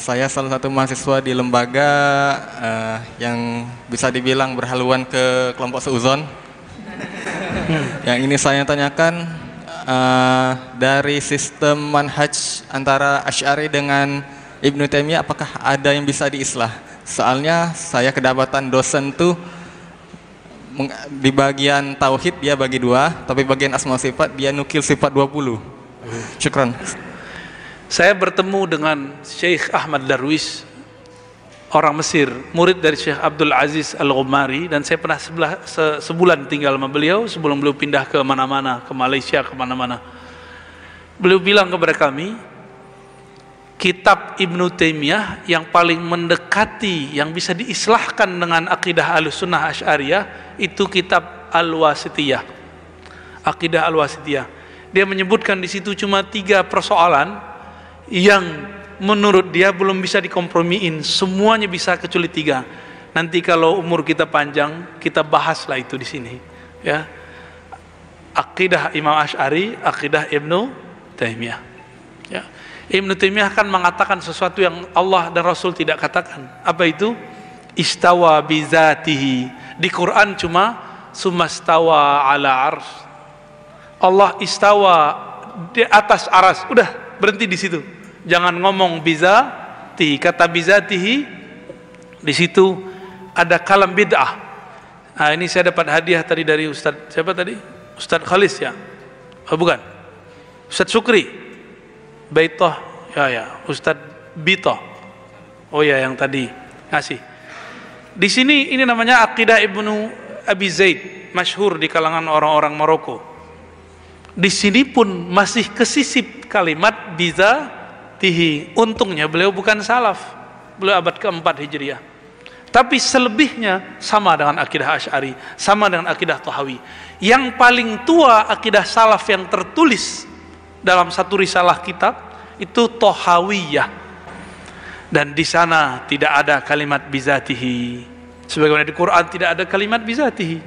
Saya salah satu mahasiswa di lembaga yang bisa dibilang berhaluan ke kelompok seuzon. Yang ini saya tanyakan, dari sistem manhaj antara Asy'ari dengan Ibnu Taimiyah, apakah ada yang bisa diislah? Soalnya saya kedapatan dosen tuh di bagian tauhid dia bagi 2, tapi bagian asma sifat dia nukil sifat 20. Syukran. Saya bertemu dengan Syekh Ahmad Darwish, orang Mesir, murid dari Syekh Abdul Aziz Al-Ghumari, dan saya pernah sebulan tinggal sama beliau sebelum beliau pindah ke mana-mana, ke Malaysia, ke mana-mana. Beliau bilang kepada kami, kitab Ibnu Taimiyah yang paling mendekati, yang bisa diislahkan dengan akidah Ahlussunnah Asy'ariyah, itu kitab Al-Wasithiyah, akidah Al-Wasithiyah. Dia menyebutkan di situ cuma 3 persoalan yang menurut dia belum bisa dikompromiin, semuanya bisa kecuali 3. Nanti kalau umur kita panjang, kita bahaslah itu di sini, ya. Akidah Imam Asy'ari, akidah Ibnu Taimiyah. Ya. Ibnu Taimiyah kan mengatakan sesuatu yang Allah dan Rasul tidak katakan. Apa itu? Istawa bizatihi. Di Quran cuma sumastawa ala ars. Allah istawa di atas aras. Udah, berhenti di situ. Jangan ngomong bizatihi. Kata bizatihi di situ ada kalam bid'ah. Nah, ini saya dapat hadiah tadi dari Ustadz, siapa tadi? Ustadz Khalis, ya? Oh, bukan. Ustadz Syukri Baitoh, ya, Ustadz Bito. Oh ya, yang tadi ngasih. Di sini ini namanya akidah Ibnu Abi Zaid, masyhur di kalangan orang-orang Maroko. Di sini pun masih kesisip kalimat bizatihi. Untungnya beliau bukan salaf, beliau abad ke-4 Hijriah. Tapi selebihnya sama dengan akidah Asy'ari, sama dengan akidah Tahawi. Yang paling tua akidah salaf yang tertulis dalam satu risalah kitab itu Tahawiyah, dan di sana tidak ada kalimat bizatihi, sebagaimana di Quran tidak ada kalimat bizatihi.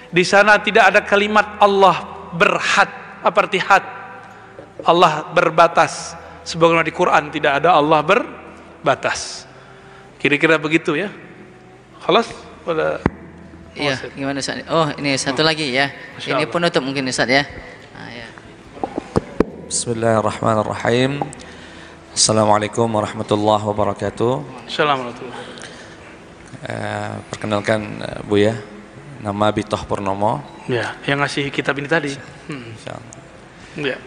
Di sana tidak ada kalimat Allah berhad, apa arti had? Allah berbatas, sebagaimana di Quran tidak ada Allah berbatas. Kira-kira begitu, ya. Khalas pada. Iya, gimana Ustaz? Oh, ini satu lagi, ya. Ini penutup mungkin Ustaz, ya. Bismillahirrahmanirrahim. Assalamualaikum warahmatullahi wabarakatuh. Assalamualaikum. Perkenalkan Buya, nama Bitoh Purnomo. Ya, yang ngasih kitab ini tadi. Ya.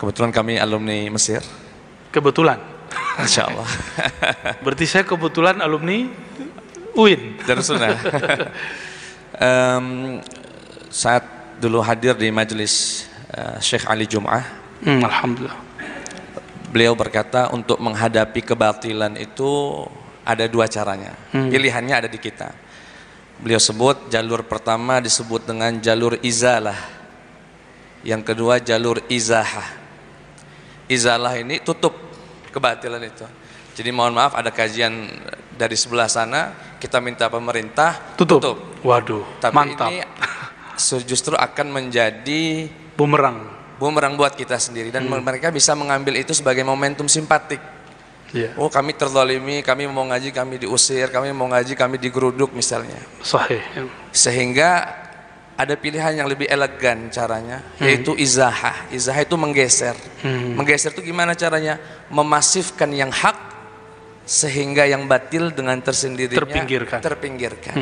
Kebetulan kami alumni Mesir. Kebetulan. Insya Allah. Berarti saya kebetulan alumni UIN. Darussunnah. Saat dulu hadir di majelis Syekh Ali Jum'ah. Alhamdulillah. Beliau berkata untuk menghadapi kebatilan itu ada 2 caranya. Pilihannya ada di kita. Beliau sebut jalur pertama disebut dengan jalur izalah. Yang kedua jalur izahah. Izalah ini tutup kebatilan itu. Jadi mohon maaf, ada kajian dari sebelah sana, kita minta pemerintah tutup. Waduh, tapi mantap. Ini justru akan menjadi bumerang buat kita sendiri, dan mereka bisa mengambil itu sebagai momentum simpatik. Oh, kami terzalimi, kami mau ngaji, kami diusir, kami mau ngaji, kami digeruduk misalnya. Sahih. Sehingga ada pilihan yang lebih elegan caranya, yaitu izahah. Izahah itu menggeser. Menggeser itu gimana caranya? Memasifkan yang hak sehingga yang batil dengan tersendirinya terpinggirkan.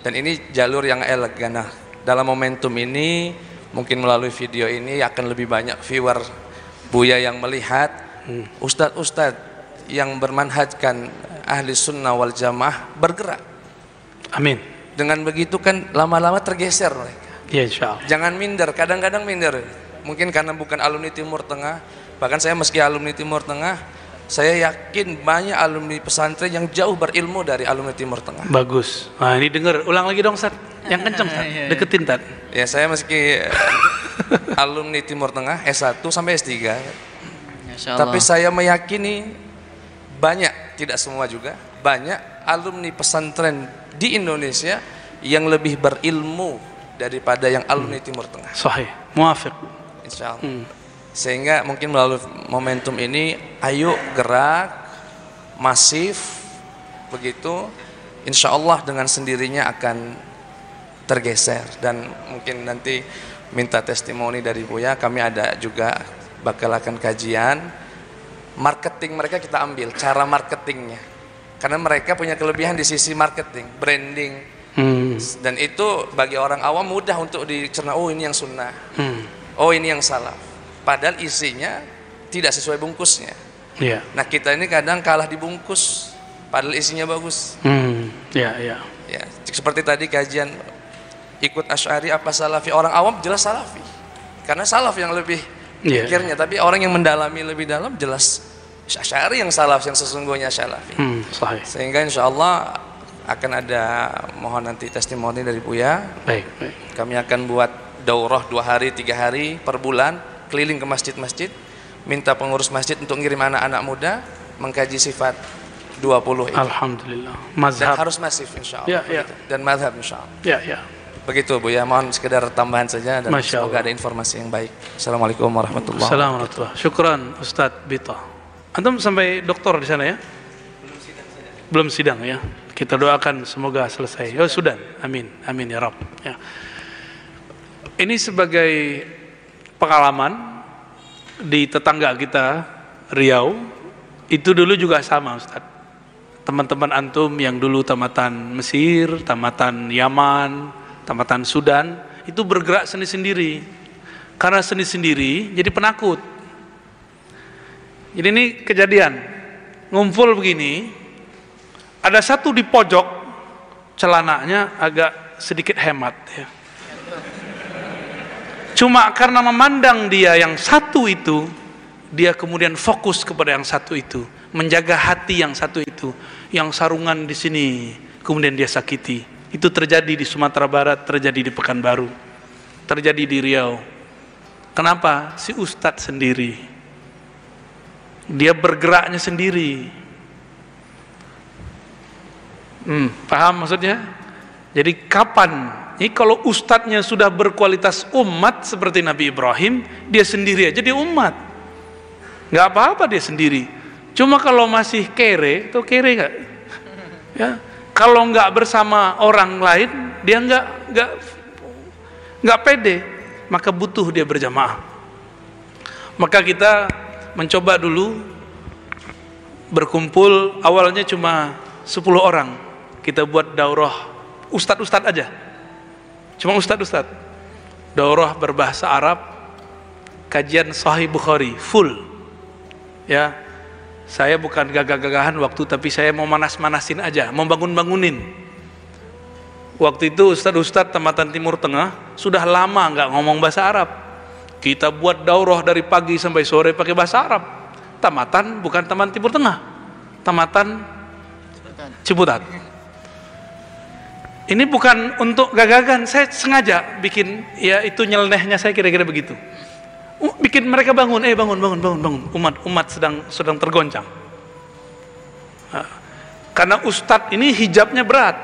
Dan ini jalur yang elegan. Nah, dalam momentum ini, mungkin melalui video ini akan lebih banyak viewer Buya yang melihat ustadz-ustadz yang bermanhajkan ahli sunnah wal jamaah bergerak. Amin. Dengan begitu kan lama-lama tergeser mereka. Ya, insya Allah. Jangan minder, kadang-kadang minder. Mungkin karena bukan alumni Timur Tengah. Bahkan saya meski alumni Timur Tengah, saya yakin banyak alumni pesantren yang jauh berilmu dari alumni Timur Tengah. Bagus. Nah, ini dengar, ulang lagi dong, Ustaz. Yang kenceng, Ustaz. Deketin, Tad. Ya, saya meski alumni Timur Tengah S1 sampai S3. Tapi saya meyakini banyak, tidak semua juga, banyak alumni pesantren di Indonesia yang lebih berilmu daripada yang alumni Timur Tengah. Sahih, muafiq. Insya Allah. Sehingga mungkin melalui momentum ini, ayo gerak, masif, begitu, insya Allah dengan sendirinya akan tergeser. Dan mungkin nanti minta testimoni dari Buya, kami ada juga bakal akan kajian, marketing mereka kita ambil, cara marketingnya. Karena mereka punya kelebihan di sisi marketing, branding. Dan itu bagi orang awam mudah untuk dicerna, oh ini yang sunnah, oh ini yang salaf. Padahal isinya tidak sesuai bungkusnya. Nah kita ini kadang kalah dibungkus, padahal isinya bagus. Ya, seperti tadi kajian ikut Asy'ari apa Salafi, orang awam jelas Salafi, karena salaf yang lebih pikirnya. Tapi orang yang mendalami lebih dalam jelas Asy'ari yang salaf, yang sesungguhnya Salafi. Sehingga insya Allah akan ada, mohon nanti testimoni dari Buya. Baik. Kami akan buat daurah 2 hari 3 hari per bulan, keliling ke masjid-masjid, minta pengurus masjid untuk ngirim anak-anak muda mengkaji sifat 20 itu. Alhamdulillah. Mazhab. Dan harus masif insya Allah. Dan mazhab insya Allah. Begitu Bu ya, mohon sekedar tambahan saja dan semoga ada informasi yang baik. Assalamualaikum warahmatullahi wabarakatuh. Syukran Ustadz Bito. Antum sampai doktor di sana ya? Belum sidang ya. Kita doakan semoga selesai. Ya sudah. Amin. Amin ya Rabb. Ya. Ini sebagai pengalaman di tetangga kita Riau, itu dulu juga sama Ustadz. Teman-teman antum yang dulu tamatan Mesir, tamatan Yaman, tamatan Sudan, itu bergerak sendiri-sendiri. Karena sendiri-sendiri jadi penakut. Jadi ini kejadian, ngumpul begini, ada satu di pojok, celananya agak sedikit hemat ya. Cuma karena memandang dia yang satu itu, dia kemudian fokus kepada yang satu itu, menjaga hati yang satu itu, yang sarungan di sini, kemudian dia sakiti. Itu terjadi di Sumatera Barat, terjadi di Pekanbaru, terjadi di Riau. Kenapa? Si Ustadz sendiri, dia bergeraknya sendiri. Paham maksudnya? Jadi kapan? Ini kalau ustadznya sudah berkualitas umat seperti Nabi Ibrahim, dia sendiri aja dia umat, nggak apa-apa dia sendiri. Cuma kalau masih kere, tuh kere nggak? Ya, kalau nggak bersama orang lain, dia nggak pede, maka butuh dia berjamaah. Maka kita mencoba dulu berkumpul, awalnya cuma 10 orang, kita buat daurah ustadz-ustadz aja. Cuma ustadz-ustadz, daurah berbahasa Arab, kajian Sahih Bukhari full ya. Saya bukan gagah-gagahan waktu, tapi saya mau manas-manasin aja, mau bangun-bangunin. Waktu itu ustadz-ustadz tamatan Timur Tengah sudah lama nggak ngomong bahasa Arab. Kita buat daurah dari pagi sampai sore pakai bahasa Arab. Tamatan bukan tamatan Timur Tengah, tamatan Ciputat. Ini bukan untuk gagagan, saya sengaja bikin, ya itu nyelenehnya saya kira-kira begitu. Bikin mereka bangun, bangun. Umat sedang tergoncang. Karena ustadz ini hijabnya berat.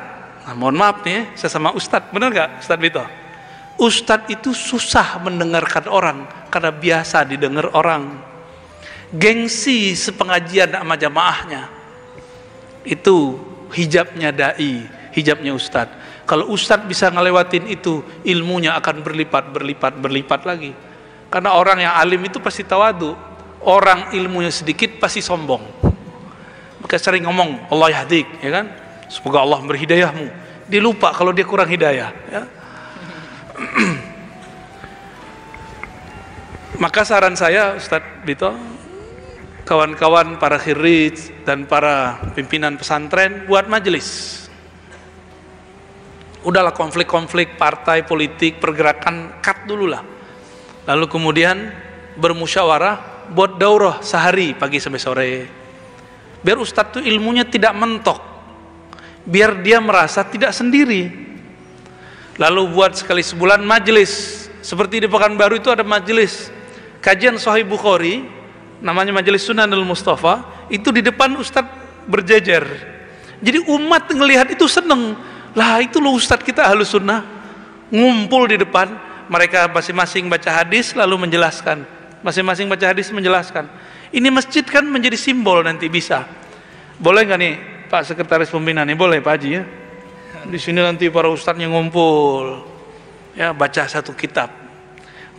Nah, mohon maaf nih, saya sama ustadz, benar nggak Ustadz Bito? Ustadz itu susah mendengarkan orang karena biasa didengar orang. Gengsi sepengajian sama jamaahnya. Itu hijabnya dai, hijabnya ustadz. Kalau ustadz bisa ngelewatin itu, ilmunya akan berlipat lagi. Karena orang yang alim itu pasti tawadu, orang ilmunya sedikit pasti sombong. Maka sering ngomong Allah yahdik, ya kan? Semoga Allah memberi hidayahmu. Dia lupa kalau dia kurang hidayah, ya. Maka saran saya Ustadz Bito, kawan-kawan para khirij dan para pimpinan pesantren buat majelis. Udahlah konflik-konflik partai politik, pergerakan, cut dulu lah. Lalu kemudian bermusyawarah buat daurah sehari pagi sampai sore. Biar ustadz tuh ilmunya tidak mentok, biar dia merasa tidak sendiri. Lalu buat sekali sebulan majelis, seperti di Pekanbaru itu ada majelis kajian Sahih Bukhari, namanya Majelis Sunanul Mustafa. Itu di depan ustadz berjejer. Jadi umat ngelihat itu seneng. Lah itu loh ustadz kita Ahlus Sunnah, ngumpul di depan, mereka masing-masing baca hadis lalu menjelaskan Masing-masing baca hadis menjelaskan. Ini masjid kan menjadi simbol nanti bisa. Boleh nggak nih Pak Sekretaris Pembina nih, boleh Pak Haji ya? Di sini nanti para ustadznya ngumpul, ya baca satu kitab.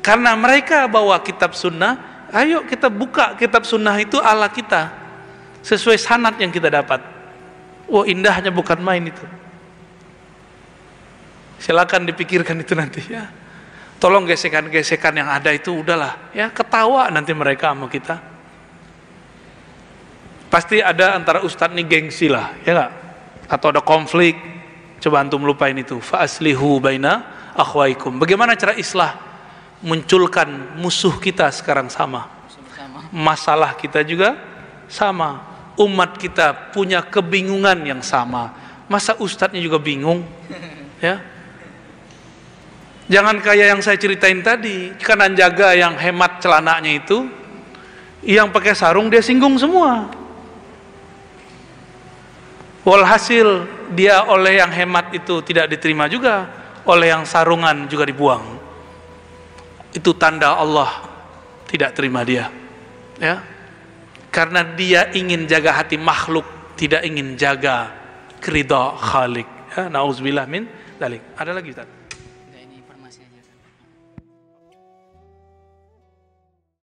Karena mereka bawa kitab sunnah, ayo kita buka kitab sunnah itu ala kita, sesuai sanad yang kita dapat. Wah, indahnya bukan main itu. Silakan dipikirkan itu nanti ya. Tolong gesekan-gesekan yang ada itu udahlah ya, ketawa nanti mereka sama kita. Pasti ada antara ustadz nih gengsi lah, ya nggak? Atau ada konflik. Coba antum lupain itu. Fa aslihu baina akhwaikum. Bagaimana cara islah? Munculkan musuh kita sekarang sama. Masalah kita juga sama. Umat kita punya kebingungan yang sama. Masa ustadznya juga bingung? Ya. Jangan kayak yang saya ceritain tadi, kanan jaga yang hemat celananya itu, yang pakai sarung dia singgung semua. Walhasil dia oleh yang hemat itu tidak diterima juga, oleh yang sarungan juga dibuang. Itu tanda Allah tidak terima dia, ya. Karena dia ingin jaga hati makhluk, tidak ingin jaga ridha Khalik. Ya, nauzubillah min dzalik. Ada lagi Ustaz?